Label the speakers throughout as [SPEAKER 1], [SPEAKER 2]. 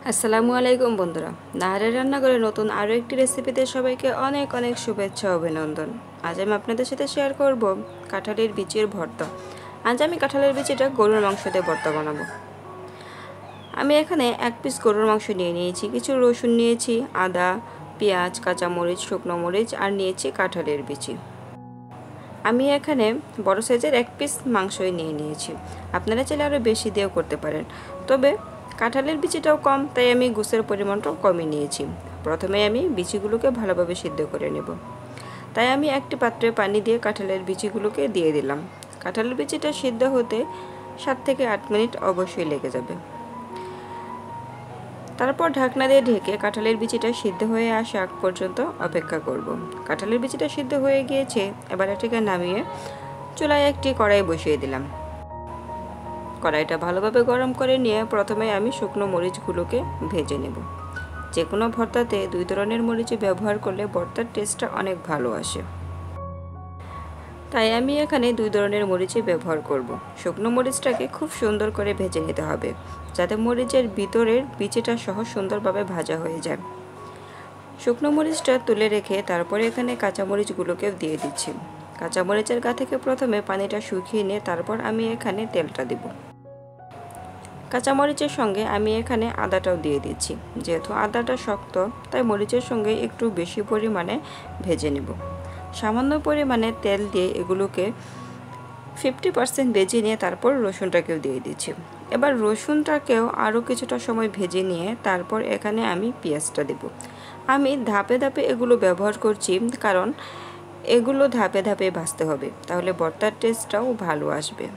[SPEAKER 1] আসসালামু আলাইকুম বন্ধুরা, নাহারের রান্নাঘরে নতুন আরও একটি রেসিপিতে সবাইকে অনেক অনেক শুভেচ্ছা ও অভিনন্দন। আজ আমি আপনাদের সাথে শেয়ার করব কাঁঠালের বিচির ভর্তা। আজ আমি কাঁঠালের বিচিটা গরুর মাংস দিয়ে ভর্তা বানাবো। আমি এখানে 1 পিস গরুর মাংস নিয়ে নিয়েছি, কিছু রসুন নিয়েছি, আদা, পেঁয়াজ, কাঁচামরিচ, শুকনো মরিচ আর নিয়েছি কাঁঠালের বিচি। আমি এখানে বড় সাইজের 1 পিস মাংসই নিয়ে নিয়েছি। আপনারা চাইলে আরও বেশি দিয়েও করতে পারেন, তবে কাঁঠালের বিচিটাও কম, তাই আমি গোশের পরিমাণটাও কমই নিয়েছি। প্রথমে আমি বিচিগুলোকে ভালোভাবে সিদ্ধ করে নেব। তাই আমি একটি পাত্রে পানি দিয়ে কাঁঠালের বিচিগুলোকে দিয়ে দিলাম। কাঁঠালের বিচিটা সিদ্ধ হতে 7 থেকে 8 মিনিট অবশ্যই লেগে যাবে। তারপর ঢাকনা দিয়ে ঢেকে কাঁঠালের বিচিটা সিদ্ধ হয়ে আসা আগ পর্যন্ত অপেক্ষা করব। কাঁঠালের বিচিটা সিদ্ধ হয়ে গিয়েছে, এবার এটাকে নামিয়ে চুলায় একটি কড়াই বসিয়ে দিলাম। কড়াইটা ভালোভাবে গরম করে নিয়ে প্রথমে আমি শুকনো মরিচগুলোকে ভেজে নেব। যে কোনো ভর্তাতে 2 ধরনের মরিচ ব্যবহার করলে ভর্তার টেস্টটা অনেক ভালো আসে, তাই আমি এখানে 2 ধরনের মরিচই ব্যবহার করব। শুকনো মরিচটাকে খুব সুন্দর করে ভেজে নিতে হবে, যাতে মরিচের ভিতরের বিচিটা সহ সুন্দরভাবে ভাজা হয়ে যায়। শুকনো মরিচটা তুলে রেখে তারপরে এখানে কাঁচামরিচগুলোকেও দিয়ে দিচ্ছি। কাঁচামরিচের গা থেকে প্রথমে পানিটা শুকিয়ে নিয়ে তারপর আমি এখানে তেলটা দেব। কাঁচামরিচের সঙ্গে আমি এখানে আদাটাও দিয়ে দিচ্ছি। যেহেতু আদাটা শক্ত, তাই মরিচের সঙ্গে একটু বেশি পরিমাণে ভেজে নেব। সামান্য পরিমাণে তেল দিয়ে এগুলোকে 50% ভেজে নিয়ে তারপর রসুনটাকেও দিয়ে দিচ্ছি। এবার রসুনটাকেও আরও কিছুটা সময় ভেজে নিয়ে তারপর এখানে আমি পেঁয়াজটা দেব। আমি ধাপে ধাপে এগুলো ব্যবহার করছি, কারণ এগুলো ধাপে ধাপে ভাজতে হবে, তাহলে ভর্তার টেস্টটাও ভালো আসবে।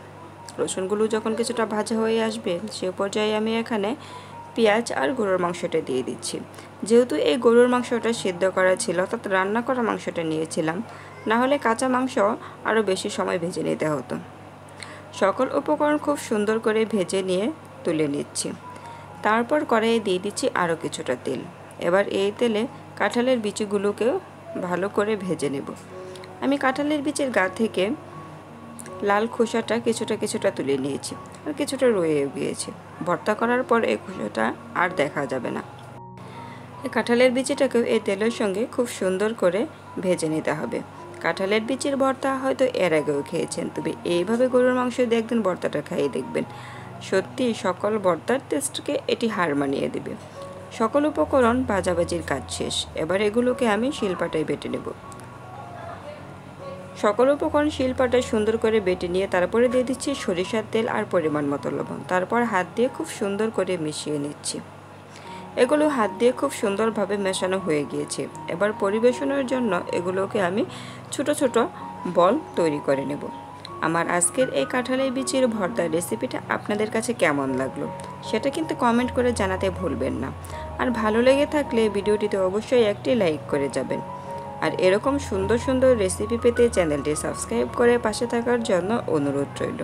[SPEAKER 1] রসুনগুলো যখন কিছুটা ভাজা হয়ে আসবে, সে পর্যায়ে আমি এখানে পেঁয়াজ আর গরুর মাংসটা দিয়ে দিচ্ছি। যেহেতু এই গরুর মাংসটা সিদ্ধ করা ছিল, অর্থাৎ রান্না করা মাংসটা নিয়েছিলাম, না হলে কাঁচা মাংস আরও বেশি সময় ভেজে নিতে হতো। সকল উপকরণ খুব সুন্দর করে ভেজে নিয়ে তুলে নিচ্ছি। তারপর কড়াইয়ে দিয়ে দিচ্ছি আরও কিছুটা তেল। এবার এই তেলে কাঁঠালের বিচিগুলোকেও ভালো করে ভেজে নেব। আমি কাঁঠালের বিচির গা থেকে লাল খোসাটা কিছুটা তুলে নিয়েছি, আর কিছুটা রয়েও গিয়েছে। ভর্তা করার পর এই খোসাটা আর দেখা যাবে না। এই কাঁঠালের বিচিটাকেও এই তেলের সঙ্গে খুব সুন্দর করে ভেজে নিতে হবে। কাঁঠালের বিচির ভর্তা হয়তো এর আগেও খেয়েছেন, তবে এইভাবে গরুর মাংস দিয়ে একদিন ভর্তাটা খাইয়ে দেখবেন। সত্যি সকল ভর্তার টেস্টকে এটি হার মানিয়ে দেবে। সকল উপকরণ ভাজাভাজির কাজ শেষ। এবার এগুলোকে আমি শিলপাটায় বেটে নেব। সকল উপকরণ শিলপাটায় সুন্দর করে বেটে নিয়ে তারপরে দিয়ে দিচ্ছি সরিষার তেল আর পরিমাণ মতো লবণ। তারপর হাত দিয়ে খুব সুন্দর করে মিশিয়ে নিচ্ছি। এগুলো হাত দিয়ে খুব সুন্দরভাবে মেশানো হয়ে গিয়েছে। এবার পরিবেশনের জন্য এগুলোকে আমি ছোট ছোট বল তৈরি করে নেব। আমার আজকের এই কাঁঠালের বিচির ভর্তার রেসিপিটা আপনাদের কাছে কেমন লাগলো সেটা কিন্তু কমেন্ট করে জানাতে ভুলবেন না। আর ভালো লেগে থাকলে ভিডিওটিতে অবশ্যই একটি লাইক করে যাবেন। আর এরকম সুন্দর সুন্দর রেসিপি পেতে চ্যানেলটি সাবস্ক্রাইব করে পাশে থাকার জন্য অনুরোধ রইল।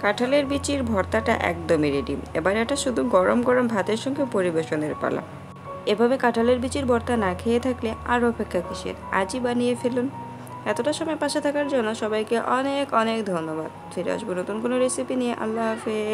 [SPEAKER 1] কাঁঠালের বিচির ভর্তাটা একদমই রেডি। এবার এটা শুধু গরম গরম ভাতের সঙ্গে পরিবেশনের পালা। এভাবে কাঁঠালের বিচির ভর্তা না খেয়ে থাকলে আর অপেক্ষা কিসের, আজই বানিয়ে ফেলুন। এতটা সময় পাশে থাকার জন্য সবাইকে অনেক অনেক ধন্যবাদ। ফিরে আসবো নতুন কোনো রেসিপি নিয়ে। আল্লাহ হাফেজ।